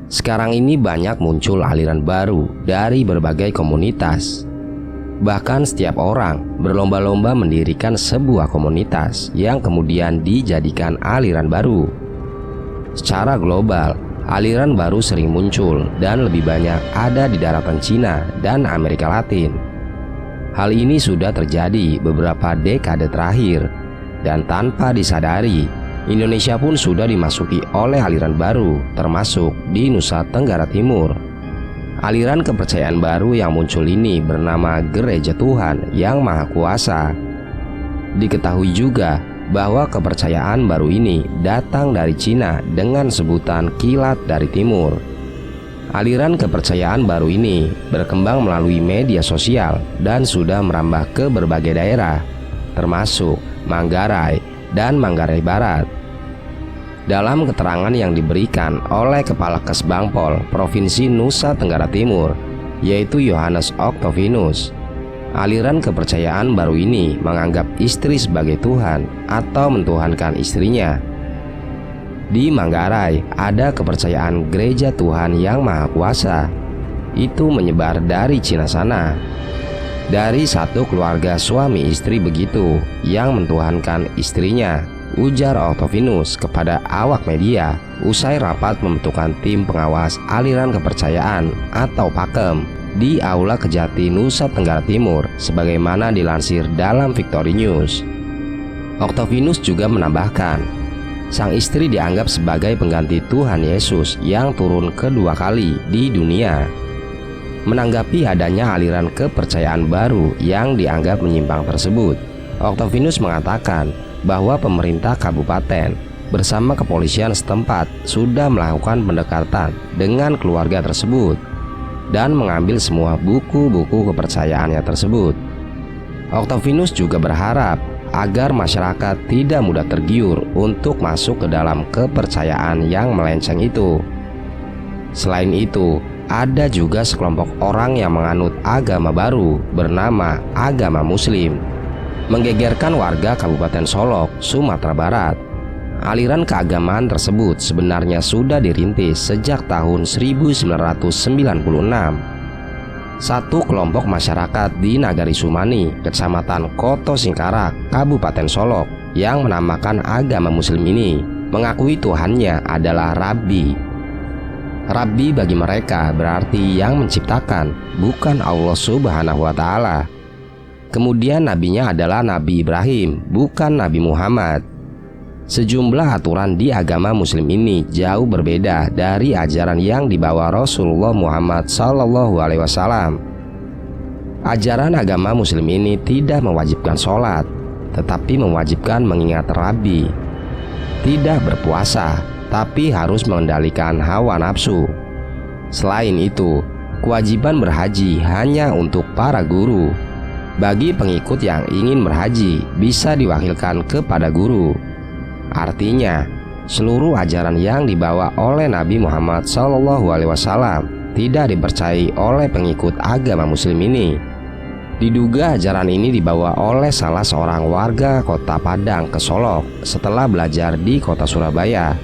Sekarang ini banyak muncul aliran baru dari berbagai komunitas. Bahkan setiap orang berlomba-lomba mendirikan sebuah komunitas yang kemudian dijadikan aliran baru. Secara global, aliran baru sering muncul dan lebih banyak ada di daratan Cina dan Amerika Latin. Hal ini sudah terjadi beberapa dekade terakhir, dan tanpa disadari, Indonesia pun sudah dimasuki oleh aliran baru, termasuk di Nusa Tenggara Timur. Aliran kepercayaan baru yang muncul ini bernama Gereja Tuhan Yang Maha Kuasa. Diketahui juga bahwa kepercayaan baru ini datang dari Cina dengan sebutan kilat dari timur. Aliran kepercayaan baru ini berkembang melalui media sosial dan sudah merambah ke berbagai daerah, termasuk Manggarai dan Manggarai Barat. Dalam keterangan yang diberikan oleh Kepala Kesbangpol Provinsi Nusa Tenggara Timur, yaitu Yohanes Octavianus, aliran kepercayaan baru ini menganggap istri sebagai Tuhan atau mentuhankan istrinya. Di Manggarai ada kepercayaan Gereja Tuhan Yang Maha Kuasa. Itu menyebar dari Cina sana. Dari satu keluarga suami istri begitu yang mentuhankan istrinya, ujar Octavianus kepada awak media usai rapat membentukkan tim pengawas aliran kepercayaan atau PAKEM di Aula Kejati Nusa Tenggara Timur, sebagaimana dilansir dalam Victory News. Octavianus juga menambahkan, sang istri dianggap sebagai pengganti Tuhan Yesus yang turun kedua kali di dunia. Menanggapi adanya aliran kepercayaan baru yang dianggap menyimpang tersebut, Octavianus mengatakan bahwa pemerintah kabupaten bersama kepolisian setempat sudah melakukan pendekatan dengan keluarga tersebut dan mengambil semua buku-buku kepercayaannya tersebut. Octavianus juga berharap agar masyarakat tidak mudah tergiur untuk masuk ke dalam kepercayaan yang melenceng itu. Selain itu, ada juga sekelompok orang yang menganut agama baru bernama agama Muslim, menggegerkan warga Kabupaten Solok, Sumatera Barat. Aliran keagamaan tersebut sebenarnya sudah dirintis sejak tahun 1996. Satu kelompok masyarakat di Nagari Sumani, Kecamatan Koto Singkarak, Kabupaten Solok, yang menamakan agama Muslim ini mengakui Tuhannya adalah Rabbi. Rabbi bagi mereka berarti yang menciptakan, bukan Allah Subhanahu wa Ta'ala. Kemudian nabinya adalah Nabi Ibrahim, bukan Nabi Muhammad. Sejumlah aturan di agama Muslim ini jauh berbeda dari ajaran yang dibawa Rasulullah Muhammad SAW. Ajaran agama Muslim ini tidak mewajibkan sholat, tetapi mewajibkan mengingat Rabbi. Tidak berpuasa, tapi harus mengendalikan hawa nafsu. Selain itu, kewajiban berhaji hanya untuk para guru. Bagi pengikut yang ingin berhaji, bisa diwakilkan kepada guru. Artinya, seluruh ajaran yang dibawa oleh Nabi Muhammad SAW tidak dipercayai oleh pengikut agama Muslim ini. Diduga ajaran ini dibawa oleh salah seorang warga kota Padang ke Solok setelah belajar di kota Surabaya,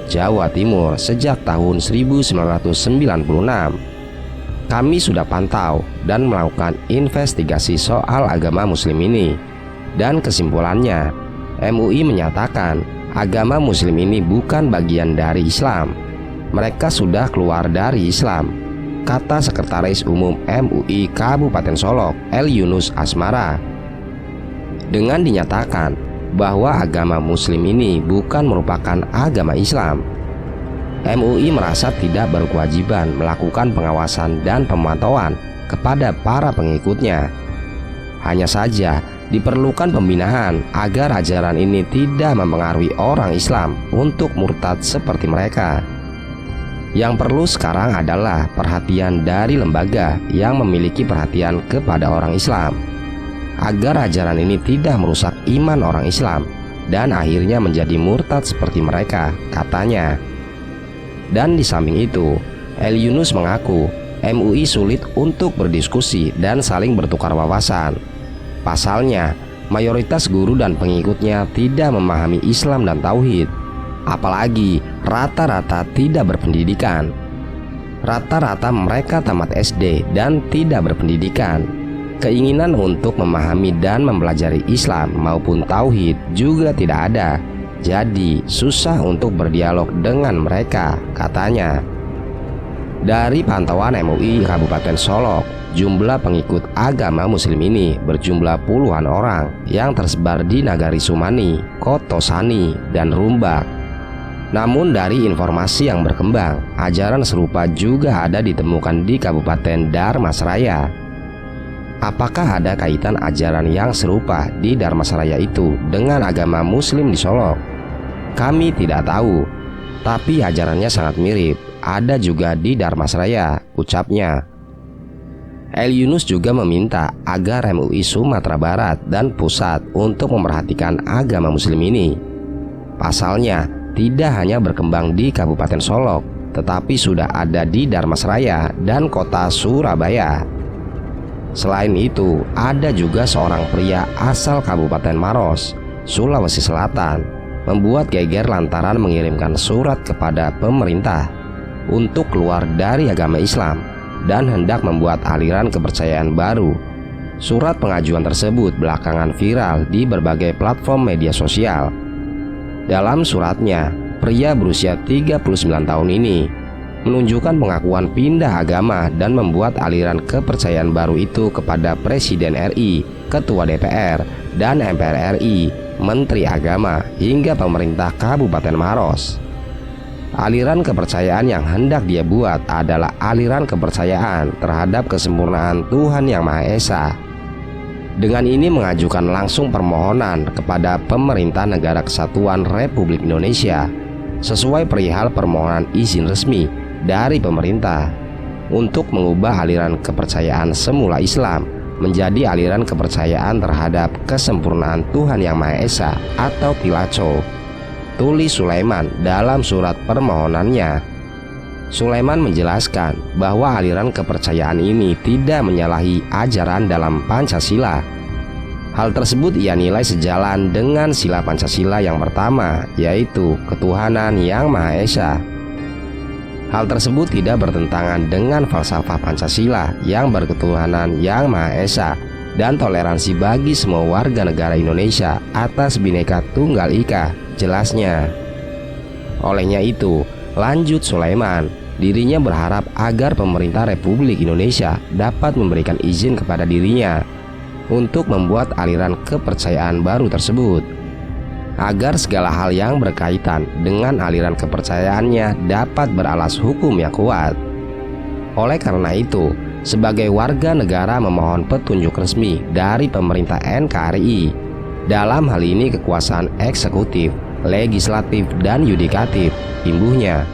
Jawa Timur sejak tahun 1996. Kami sudah pantau dan melakukan investigasi soal agama Muslim ini, dan kesimpulannya, MUI menyatakan agama Muslim ini bukan bagian dari Islam. Mereka sudah keluar dari Islam, kata Sekretaris Umum MUI Kabupaten Solok, El Yunus Asmara. Dengan dinyatakan bahwa agama Muslim ini bukan merupakan agama Islam, MUI merasa tidak berkewajiban melakukan pengawasan dan pemantauan kepada para pengikutnya. Hanya saja diperlukan pembinaan agar ajaran ini tidak mempengaruhi orang Islam untuk murtad seperti mereka. Yang perlu sekarang adalah perhatian dari lembaga yang memiliki perhatian kepada orang Islam, agar ajaran ini tidak merusak iman orang Islam dan akhirnya menjadi murtad seperti mereka, katanya. Dan di samping itu, El Yunus mengaku MUI sulit untuk berdiskusi dan saling bertukar wawasan. Pasalnya, mayoritas guru dan pengikutnya tidak memahami Islam dan Tauhid, apalagi rata-rata tidak berpendidikan. Rata-rata mereka tamat SD dan tidak berpendidikan. Keinginan untuk memahami dan mempelajari Islam maupun Tauhid juga tidak ada. Jadi susah untuk berdialog dengan mereka, katanya. Dari pantauan MUI Kabupaten Solok, jumlah pengikut agama Muslim ini berjumlah puluhan orang yang tersebar di Nagari Sumani, Kotosani, dan Rumbak. Namun dari informasi yang berkembang, ajaran serupa juga ada ditemukan di Kabupaten Dharmasraya. Apakah ada kaitan ajaran yang serupa di Dharmasraya itu dengan agama Muslim di Solok? Kami tidak tahu, tapi ajarannya sangat mirip. Ada juga di Dharmasraya, ucapnya. El Yunus juga meminta agar MUI Sumatera Barat dan Pusat untuk memperhatikan agama Muslim ini. Pasalnya, tidak hanya berkembang di Kabupaten Solok, tetapi sudah ada di Dharmasraya dan kota Surabaya. Selain itu, ada juga seorang pria asal Kabupaten Maros, Sulawesi Selatan, membuat geger lantaran mengirimkan surat kepada pemerintah untuk keluar dari agama Islam dan hendak membuat aliran kepercayaan baru. Surat pengajuan tersebut belakangan viral di berbagai platform media sosial. Dalam suratnya, pria berusia 39 tahun ini menunjukkan pengakuan pindah agama dan membuat aliran kepercayaan baru itu kepada Presiden RI, Ketua DPR, dan MPR RI, Menteri Agama, hingga pemerintah Kabupaten Maros. Aliran kepercayaan yang hendak dia buat adalah aliran kepercayaan terhadap kesempurnaan Tuhan Yang Maha Esa. Dengan ini mengajukan langsung permohonan kepada Pemerintah Negara Kesatuan Republik Indonesia sesuai perihal permohonan izin resmi dari pemerintah untuk mengubah aliran kepercayaan semula Islam menjadi aliran kepercayaan terhadap kesempurnaan Tuhan Yang Maha Esa atau Pilaco, tulis Sulaiman dalam surat permohonannya. Sulaiman menjelaskan bahwa aliran kepercayaan ini tidak menyalahi ajaran dalam Pancasila. Hal tersebut ia nilai sejalan dengan sila Pancasila yang pertama, yaitu ketuhanan Yang Maha Esa. Hal tersebut tidak bertentangan dengan falsafah Pancasila yang berketuhanan Yang Maha Esa dan toleransi bagi semua warga negara Indonesia atas Bhinneka Tunggal Ika, jelasnya. Olehnya itu, lanjut Sulaiman, dirinya berharap agar pemerintah Republik Indonesia dapat memberikan izin kepada dirinya untuk membuat aliran kepercayaan baru tersebut, agar segala hal yang berkaitan dengan aliran kepercayaannya dapat beralas hukum yang kuat. Oleh karena itu, sebagai warga negara memohon petunjuk resmi dari pemerintah NKRI, dalam hal ini kekuasaan eksekutif, legislatif, dan yudikatif, imbuhnya.